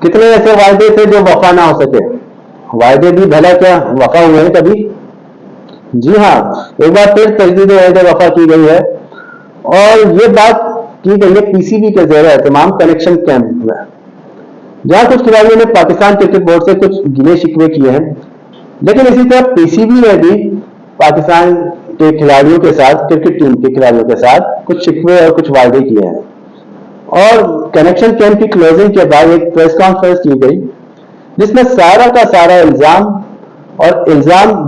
कितने ऐसे वायदे थे जो वफा ना हो सके। वायदे भी भला क्या वफा हुए हैं कभी? जी हाँ, एक बार फिर तजदीद वायदे वफा की गई है। और ये बात की गई है पीसीबी के जेर एहतमाम कनेक्शन कैंप में, जहां कुछ खिलाड़ियों ने पाकिस्तान क्रिकेट बोर्ड से कुछ गिले शिकवे किए हैं। लेकिन इसी तरह पीसीबी ने भी पाकिस्तान के खिलाड़ियों के साथ, क्रिकेट टीम के खिलाड़ियों के साथ कुछ शिकवे और कुछ वायदे किए हैं। और कनेक्शन कैंप की क्लोजिंग के बाद एक प्रेस कॉन्फ्रेंस की गई, जिसमें सारा का सारा इल्जाम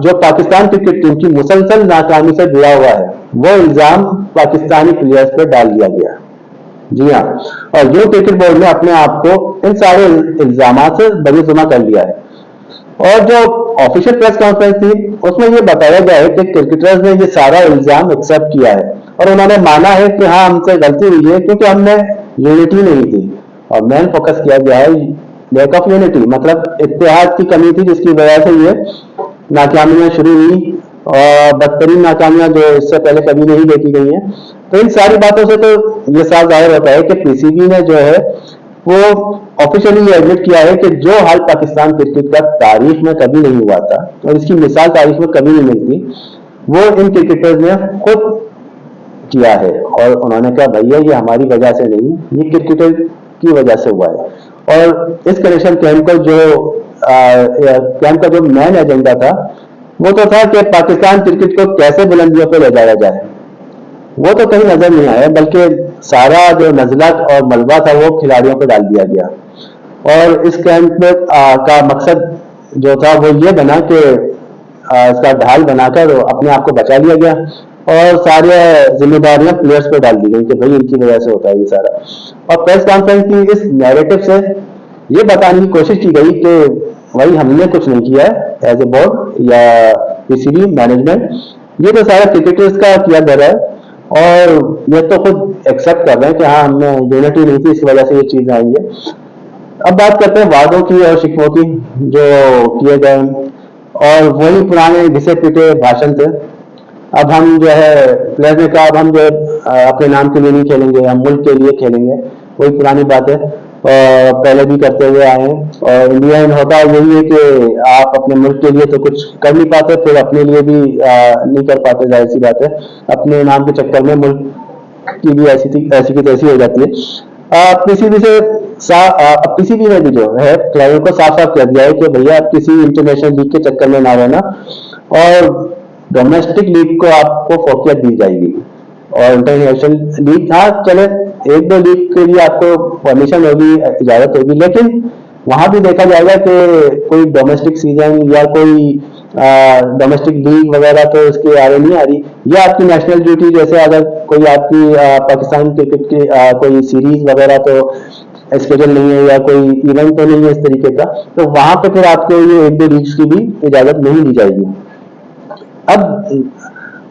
जो पाकिस्तान क्रिकेट टीम की मुसलसल नाकामी से जुड़ा हुआ है, वो इल्जाम पाकिस्तानी प्लेयर्स पर डाल दिया गया। जी हाँ, और जो क्रिकेट बोर्ड ने अपने आप को इन सारे इल्जाम से बरीजुमा कर लिया है। और जो ऑफिशियल प्रेस कॉन्फ्रेंस थी, उसमें ये बताया गया है कि क्रिकेटर्स ने ये सारा इल्जाम एक्सेप्ट किया है और उन्होंने माना है कि हाँ, हमसे गलती हुई है क्योंकि हमने यूनिटी नहीं थी। और मेन फोकस किया गया है लैक ऑफ यूनिटी, मतलब इत्तेहाद की कमी थी, जिसकी वजह से ये नाकामियां शुरू हुई और बदतरीन नाकामियां जो इससे पहले कभी नहीं देखी गई हैं। तो इन सारी बातों से तो ये साफ जाहिर होता है कि पीसीबी ने जो है वो ऑफिशियली ये एडमिट किया है कि जो हाल पाकिस्तान क्रिकेट का तारीख में कभी नहीं हुआ था और इसकी मिसाल तारीख में कभी नहीं मिलती, वो इन क्रिकेटर्स ने खुद किया है। और उन्होंने कहा भैया ये हमारी वजह से नहीं, ये क्रिकेटर की वजह से हुआ है। और इस कनेक्शन कैंप का जो मेन एजेंडा था, वो तो था कि पाकिस्तान क्रिकेट को कैसे बुलंदियों पर ले जाया जाए। वो तो कहीं नजर नहीं आया, बल्कि सारा जो नजलत और मलबा था वो खिलाड़ियों पर डाल दिया गया। और इस कैंप में का मकसद जो था वो ये बना कि इसका ढाल बनाकर अपने आप को बचा लिया गया और सारे जिम्मेदारियां प्लेयर्स पे डाल दी गई कि भाई इनकी वजह से होता है ये सारा। और प्रेस कॉन्फ्रेंस की इस नैरेटिव से ये बताने की कोशिश की गई कि भाई हमने कुछ नहीं किया है एज ए बोर्ड या पीसीबी मैनेजमेंट, ये तो सारा क्रिकेटर्स का किया जा रहा है। और ये तो खुद एक्सेप्ट कर रहे हैं कि हाँ, हमने यूनिटी नहीं थी, इस वजह से ये चीज आई है। अब बात करते हैं वादों की और शिकवों की जो किए गए, और वही पुराने घिसे पीटे भाषण थे। अब हम जो है प्लेयर ने कहा अब हम जो है अपने नाम के लिए नहीं खेलेंगे, हम मुल्क के लिए खेलेंगे। वही पुरानी बात है और पहले भी करते हुए आए हैं। और इंडिया में होता यही है कि आप अपने मुल्क के लिए तो कुछ कर नहीं पाते, फिर अपने लिए भी नहीं कर पाते, जाहिर सी बात है। अपने नाम के चक्कर में मुल्क की भी ऐसी की तैसी हो जाती है। पीसीबी ने भी जो है खिलाड़ियों को साफ साफ कह दिया है कि भैया आप किसी इंटरनेशनल लीग के चक्कर में ना रहना और डोमेस्टिक लीग को आपको फोकियत दी जाएगी। और इंटरनेशनल लीग, हाँ चले, एक दो लीग के लिए आपको परमिशन होगी, इजाजत होगी, लेकिन वहां भी देखा जाएगा कि कोई डोमेस्टिक सीजन या कोई डोमेस्टिक लीग वगैरह तो इसके आगे नहीं आ रही। या आपकी नेशनल ड्यूटी, जैसे अगर कोई आपकी पाकिस्तान क्रिकेट की कोई सीरीज वगैरह तो स्केड्यूल नहीं है या कोई इवेंट तो नहीं है इस तरीके का, तो वहां पे फिर आपको ये एक दो लीग्स की भी इजाजत नहीं दी जाएगी। अब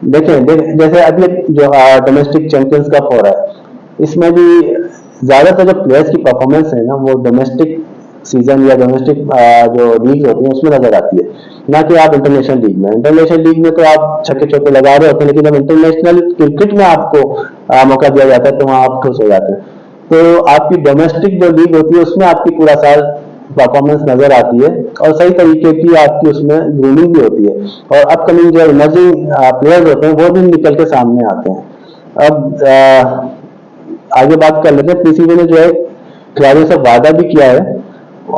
देखें जैसे अभी जो डोमेस्टिक चैंपियंस कप हो रहा है, इसमें भी ज्यादातर जो प्लेयर्स की परफॉर्मेंस है ना, वो डोमेस्टिक सीजन या डोमेस्टिक जो लीग होती है उसमें नजर आती है, ना कि आप इंटरनेशनल लीग में। इंटरनेशनल लीग में तो आप छक्के चौके लगा रहे होते हैं, लेकिन जब इंटरनेशनल क्रिकेट में आपको मौका दिया जाता है तो वहां आप खुश हो जाते हैं। तो आपकी डोमेस्टिक जो लीग होती है उसमें आपकी पूरा साल परफॉर्मेंस नजर आती है और सही तरीके की आपकी उसमें ग्रूमिंग भी होती है और अपकमिंग जो इमर्जिंग प्लेयर्स होते हैं वो भी निकल के सामने आते हैं। अब आगे बात कर लेते हैं। पीसीबी ने जो है खिलाड़ियों से वादा भी किया है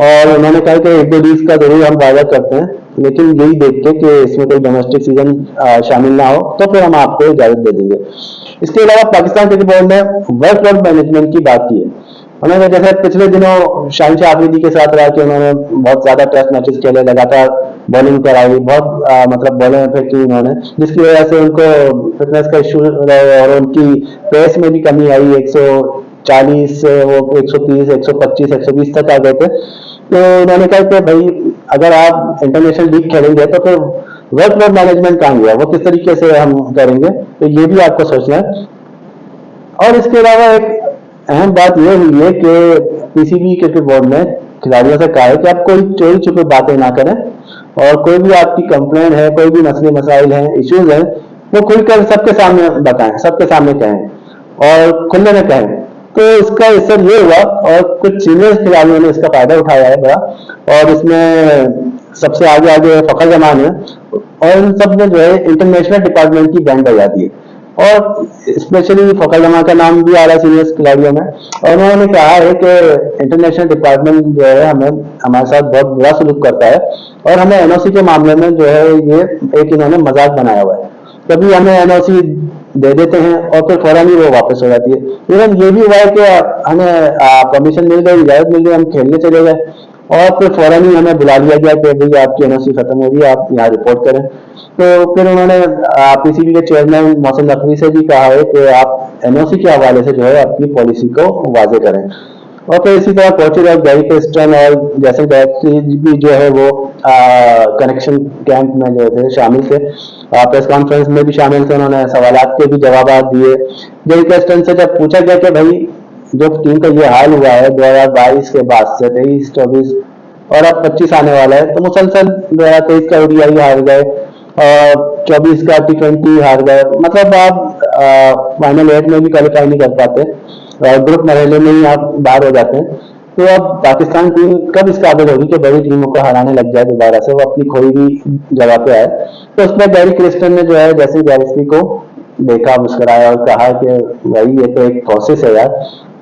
और उन्होंने कहा कि एक दो लीग का जरूर हम वादा करते हैं, लेकिन यही देख के कि इसमें कोई डोमेस्टिक सीजन शामिल ना हो तो फिर हम आपको इजाजत दे देंगे। इसके अलावा पाकिस्तान क्रिकेट बोर्ड ने वर्कलोड मैनेजमेंट की बात की है। उन्होंने जैसे पिछले दिनों शाहिन शाह अफरीदी के साथ रहा कि उन्होंने बहुत ज्यादा टेस्ट मैचेस खेले, लगातार बॉलिंग कराई, बहुत मतलब बॉलिंग इफेक्ट की उन्होंने, जिसकी वजह से उनको फिटनेस का इशू रहे और उनकी पेस में भी कमी आई। 140 से वो 130, 125, 120 तक आ गए थे। तो उन्होंने कहा कि भाई अगर आप इंटरनेशनल लीग खेलेंगे तो फिर वर्कलोड मैनेजमेंट कहाँ गया, वो किस तरीके से हम करेंगे, तो ये भी आपको सोचना है। और इसके अलावा एक अहम बात यह हुई है कि पीसीबी क्रिकेट बोर्ड ने खिलाड़ियों से कहा है कि आप कोई चोरी छुपे बातें ना करें और कोई भी आपकी कंप्लेन है, कोई भी मसले मसाइल हैं, इश्यूज हैं, वो खुलकर सबके सामने बताएं, सबके सामने कहें और खुले में कहें। तो इसका असर ये हुआ, और कुछ सीनियर खिलाड़ियों ने इसका फायदा उठाया है बड़ा, और इसमें सबसे आगे आगे फखर जमान है, और इन सब ने जो है इंटरनेशनल डिपार्टमेंट की बैंड बजा दी है। और स्पेशली फखर जमान का नाम भी आ रहा है सीनियर खिलाड़ियों में, और उन्होंने कहा है कि इंटरनेशनल डिपार्टमेंट जो है हमें हमारे साथ बहुत बुरा सलूक करता है, और हमें एनओसी के मामले में जो है ये एक इन्होंने मजाक बनाया हुआ है। कभी हमें एनओसी दे देते हैं और फिर फौरन ही वो वापस हो जाती है। इवन ये भी हुआ है कि हमें परमिशन मिल गई, इजाजत मिल गई, हम खेलने चले गए, और फिर फौरन ही हमें बुला लिया गया कि भाई आपकी एनओसी खत्म हो रही है, आप यहाँ रिपोर्ट करें। तो फिर उन्होंने पीसीबी के चेयरमैन मोहसिन नकवी से भी कहा है कि आप एनओसी के हवाले से जो है अपनी पॉलिसी को वाजे करें। और फिर इसी तरह कोचिंग और गैरी क्रिस्टन और जैसे भी जो है वो कनेक्शन कैंप में जो थे शामिल थे, प्रेस कॉन्फ्रेंस में भी शामिल थे, उन्होंने सवालात के भी जवाब दिए। गैरी क्रिस्टन से जब पूछा गया कि भाई जो टीम का ये हाल हुआ है 2022 के बाद से 23-24 और अब 25 आने वाला है, तो मुसलसल 2023 का ओडीआई हार गए और 24 का T20 हार गए, मतलब आप फाइनल 8 में भी क्वालिफाई नहीं कर पाते, ग्रुप मरहले में ही आप बाहर हो जाते हैं। तो अब पाकिस्तान टीम कब इस काबिल होगी कि बड़ी टीमों को हराने लग जाए दोबारा से, वो अपनी खोई हुई जगह पे आए। तो उसमें गैरी क्रिस्टन ने जो है जैसे गैरेस्पी को देखा, मुस्कुराया और कहा कि भाई ये तो एक प्रोसेस है यार,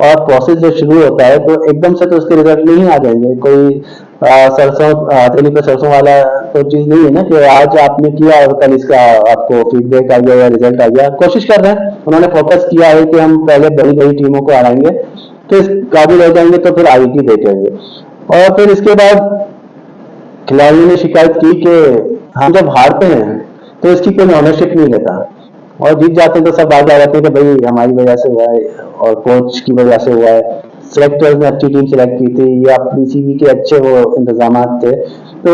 और प्रोसेस जब शुरू होता है तो एकदम से तो उसके रिजल्ट नहीं आ जाएंगे। कोई सरसों हथेली पे सरसों वाला तो चीज नहीं है ना कि आज आपने किया और कल इसका आपको फीडबैक आ गया या रिजल्ट आ गया। कोशिश कर रहे हैं, उन्होंने फोकस किया है कि हम पहले बड़ी बड़ी टीमों को हराएंगे, तो इस काबिल हो जाएंगे तो फिर आगे की देखेंगे। और फिर इसके बाद खिलाड़ियों ने शिकायत की कि हम जब हारते हैं तो इसकी कोई ऑनरशिप नहीं लेता, और जीत जाते हैं तो सब आगे आ जाते हैं कि भाई हमारी वजह से हुआ है और कोच की वजह से हुआ है, सिलेक्टर्स ने अच्छी टीम सिलेक्ट की थी या पीसीबी के अच्छे वो इंतजाम थे। तो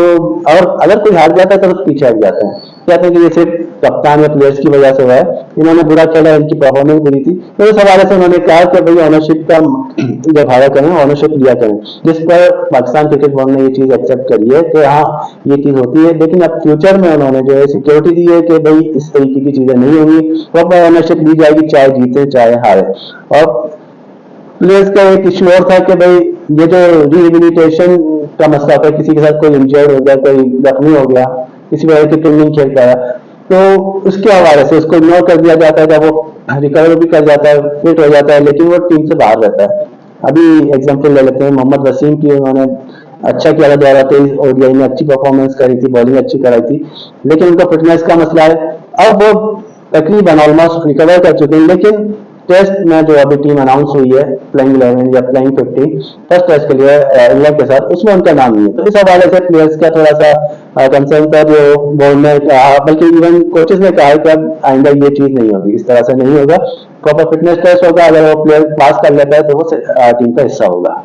और अगर कोई हार जाता है तो पीछे हट जाते हैं, कहते हैं कि ये सिर्फ कप्तान या प्लेयर्स की वजह से हुआ है, इन्होंने बुरा खेला, इनकी परफॉर्मेंस बुरी थी। तो इस हवाले से उन्होंने कहा कि भाई ऑनरशिप का जब हारा करें ऑनरशिप लिया करें, जिस पर पाकिस्तान क्रिकेट बोर्ड ने ये चीज एक्सेप्ट करी है कि हाँ ये चीज होती है, लेकिन अब फ्यूचर में उन्होंने जो है सिक्योरिटी दी है कि भाई इस तरीके की चीजें नहीं होंगी, प्रॉपर ऑनरशिप ली जाएगी चाहे जीते चाहे हारे। और प्लेयर्स का एक इश्यू और था कि भाई ये जो रिहेबिलिटेशन का मसला था, किसी के साथ कोई इंजर्ड हो गया, कोई जख्मी हो गया, किसी वजह से टीम नहीं खेल पाया, तो उसके हवाले से उसको इग्नोर कर दिया जाता है, जब वो रिकवर भी कर जाता है, फिट हो जाता है, लेकिन वो टीम से बाहर रहता है। अभी एग्जांपल ले लेते हैं मोहम्मद वसीम की, उन्होंने अच्छा किया था 2023 ओडीआई में, अच्छी परफॉर्मेंस करी थी, बॉलिंग अच्छी कराई थी, लेकिन उनका फिटनेस का मसला है। अब वो तकरीबन ऑलमोस्ट रिकवर कर चुके हैं, लेकिन टेस्ट में जो अभी टीम अनाउंस हुई है प्लेइंग 11 या प्लेइंग 50 फर्स्ट टेस्ट के लिए इंग्लैंड के साथ, उसमें उनका नाम नहीं है। तो इस हवाले से प्लेयर्स का थोड़ा सा कंसर्न था, जो बोर्ड ने कहा, बल्कि इवन कोचेस ने कहा है कि अब आइंदा ये चीज नहीं होगी, इस तरह से नहीं होगा, प्रॉपर फिटनेस टेस्ट होगा, अगर वो प्लेयर पास कर लेता है तो वो टीम का हिस्सा होगा।